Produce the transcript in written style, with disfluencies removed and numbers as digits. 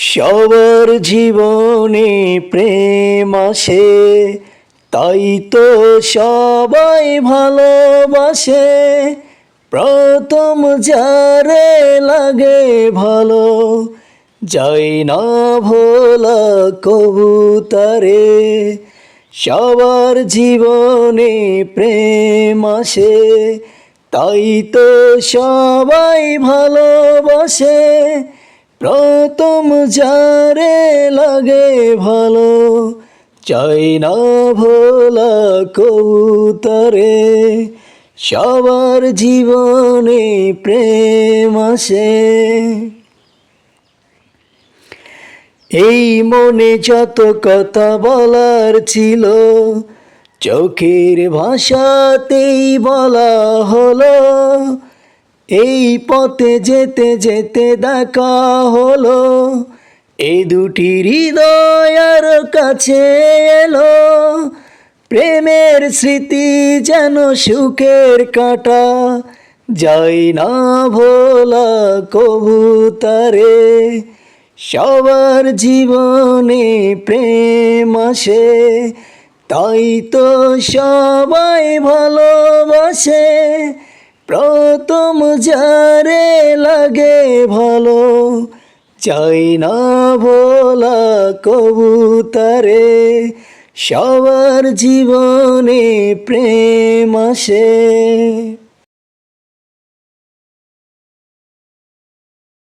সবার জীবনে প্রেম আসে, তাই তো সবাই ভালোবাসে। প্রথম যারে লাগে ভালো, যায় না ভোলা কবু তারে। সবার জীবনে প্রেম আসে, তাই তো সবাই ভালোবাসে। প্রথম যারে লাগে ভালো, চাই না ভোলা কবুতরে। সবার জীবনে প্রেম আসে। এই মনে যত কথা বলার ছিল, চোখের ভাষাতেই বলা হলো। এই পথে যেতে যেতে দেখা হলো, এই দুটি হৃদয় আর কাছে এলো। প্রেমের স্মৃতি যেন সুখের কাঁটা, যায় না ভোলা কবুতরে। সবার জীবনে প্রেম আসে, তাই তো সবাই ভালোবাসে। প্রথম যারে লাগে ভালো, চাই না ভোলা কবুতরে। সবার জীবনে প্রেম আসে।